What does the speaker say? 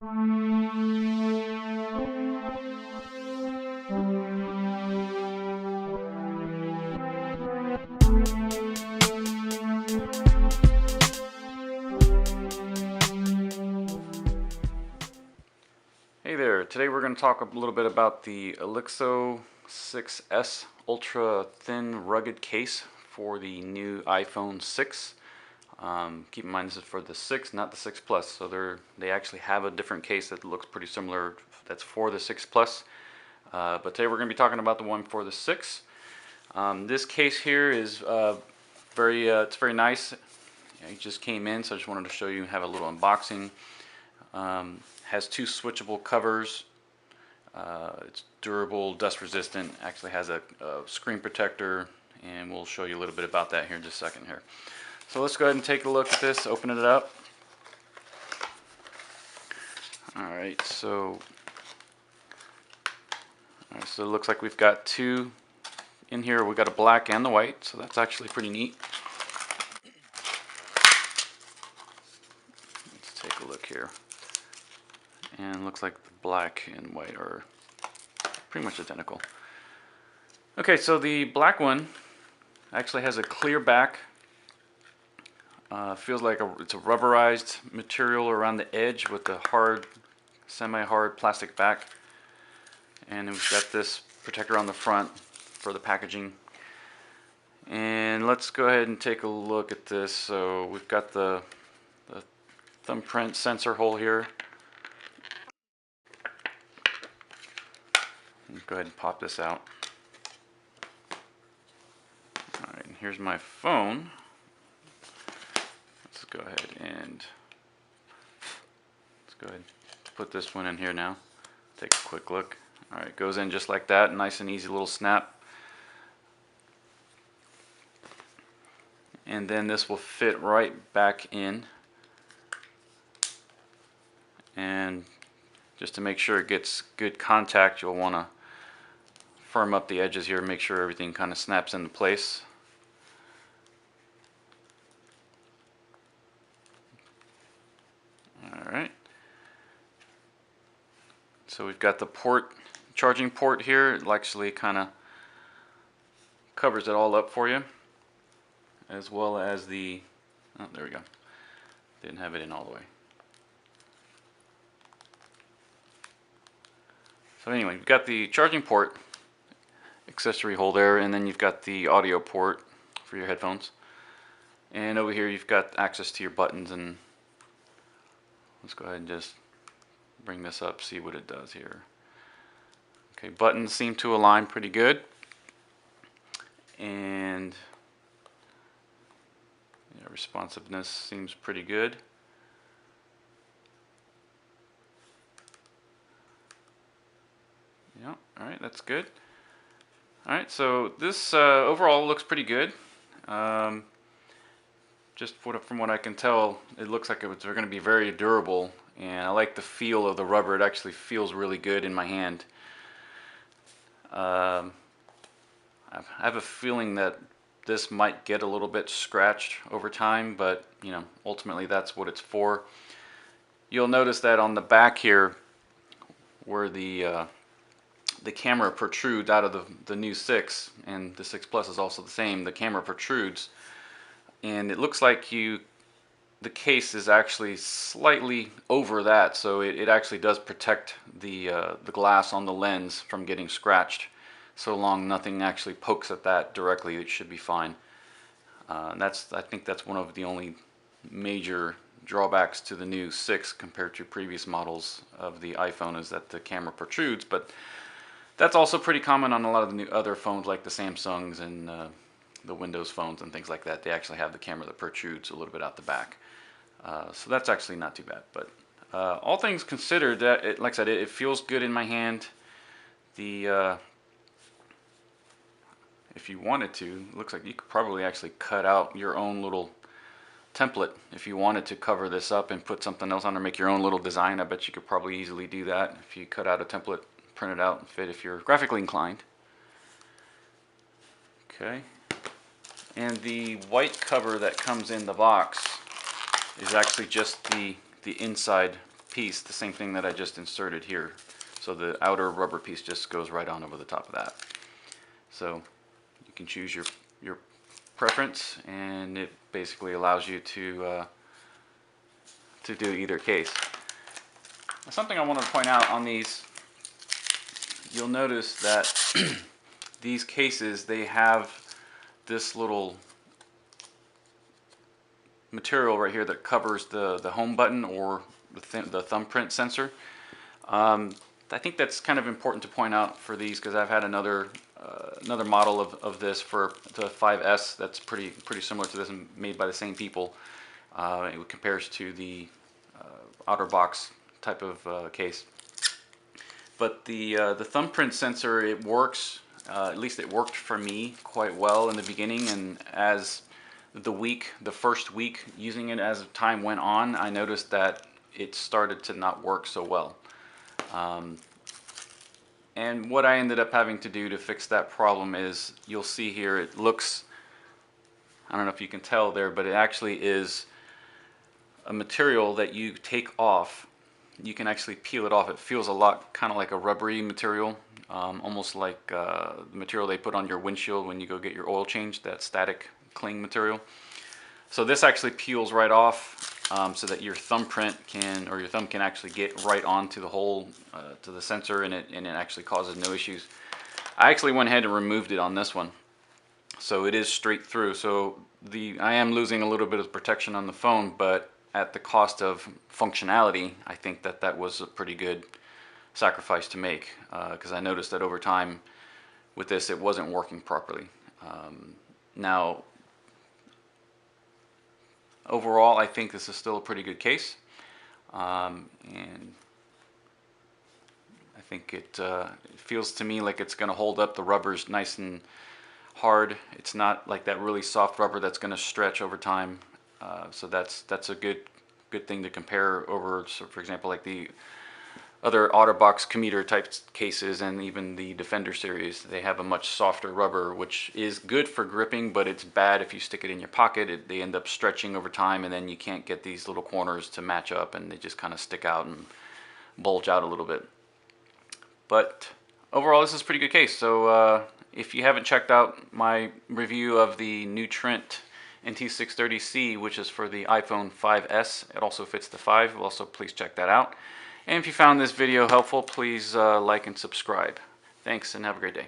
Hey there, today we're going to talk a little bit about the Alixo 6S ultra thin rugged case for the new iPhone 6. Keep in mind this is for the 6, not the 6 Plus, so they actually have a different case that looks pretty similar that's for the 6 Plus. But today we're going to be talking about the one for the 6. This case here is it's very nice. It just came in, so I just wanted to show you and have a little unboxing. Has two switchable covers. It's durable, dust resistant, actually has a screen protector, and we'll show you a little bit about that here in just a second here. So let's go ahead and take a look at this, open it up. Alright, so it looks like we've got two in here. We've got a black and the white, so that's actually pretty neat. Let's take a look here. And looks like the black and white are pretty much identical. Okay, so the black one actually has a clear back. Feels like it's a rubberized material around the edge with a hard, semi-hard plastic back. And we've got this protector on the front for the packaging. And let's go ahead and take a look at this. So we've got the thumbprint sensor hole here. Let's go ahead and pop this out. Alright, and here's my phone. Let's go ahead and put this one in here now. Take a quick look. Alright, it goes in just like that. Nice and easy little snap. And then this will fit right back in. And just to make sure it gets good contact, you'll want to firm up the edges here, make sure everything kind of snaps into place. Alright. So we've got the charging port here. It actually kind of covers it all up for you. As well as the, oh, there we go. Didn't have it in all the way. So anyway, you've got the charging port accessory hole there, and then you've got the audio port for your headphones. And over here you've got access to your buttons, and let's go ahead and just bring this up, see what it does here. Okay, buttons seem to align pretty good. And yeah, responsiveness seems pretty good. Yeah, alright, that's good. Alright, so this overall looks pretty good. Just from what I can tell, it looks like they're going to be very durable, and I like the feel of the rubber. It actually feels really good in my hand. I have a feeling that this might get a little bit scratched over time, but you know, ultimately that's what it's for. You'll notice that on the back here, where the camera protrudes out of the new 6, and the 6 Plus is also the same. The camera protrudes, and it looks like the case is actually slightly over that, so it actually does protect the glass on the lens from getting scratched. So long nothing actually pokes at that directly, it should be fine. I think that's one of the only major drawbacks to the new 6 compared to previous models of the iPhone, is that the camera protrudes, but that's also pretty common on a lot of the new other phones like the Samsungs and the Windows phones and things like that. They actually have the camera that protrudes a little bit out the back. So that's actually not too bad. But all things considered, like I said, it feels good in my hand. If you wanted to, it looks like you could probably actually cut out your own little template if you wanted to cover this up and put something else on or make your own little design. I bet you could probably easily do that if you cut out a template, print it out and fit if you're graphically inclined. Okay, and the white cover that comes in the box is actually just the inside piece, the same thing that I just inserted here. So the outer rubber piece just goes right on over the top of that. So you can choose your preference, and it basically allows you to do either case. Now, something I want to point out on these, you'll notice that these cases, they have this little material right here that covers the home button or the thumbprint sensor. I think that's kind of important to point out for these, because I've had another model of this for the 5S that's pretty similar to this and made by the same people. It compares to the OtterBox type of case. But the thumbprint sensor, it works, at least it worked for me quite well in the beginning, and as the first week using it, as time went on, I noticed that it started to not work so well. And what I ended up having to do to fix that problem is, you'll see here, it looks, I don't know if you can tell there, but it actually is a material that you take off. You can actually peel it off. It feels a lot kind of like a rubbery material, almost like the material they put on your windshield when you go get your oil change, that static cling material. So this actually peels right off, so that your thumbprint your thumb can actually get right onto the hole, to the sensor, and it actually causes no issues. I actually went ahead and removed it on this one, so it is straight through. So I am losing a little bit of protection on the phone, but at the cost of functionality, I think that was a pretty good sacrifice to make, because I noticed that over time with this, it wasn't working properly. Now, overall, I think this is still a pretty good case, and I think it feels to me like it's going to hold up. The rubber's nice and hard. It's not like that really soft rubber that's going to stretch over time. So that's a good thing to compare over, so for example, like the other OtterBox Commuter type cases and even the Defender series. They have a much softer rubber, which is good for gripping, but it's bad if you stick it in your pocket. They end up stretching over time, and then you can't get these little corners to match up, and they just kind of stick out and bulge out a little bit. But overall, this is a pretty good case. So if you haven't checked out my review of the new Trent NT630C, which is for the iPhone 5S, it also fits the 5, also please check that out. And if you found this video helpful, please like and subscribe. Thanks, and have a great day.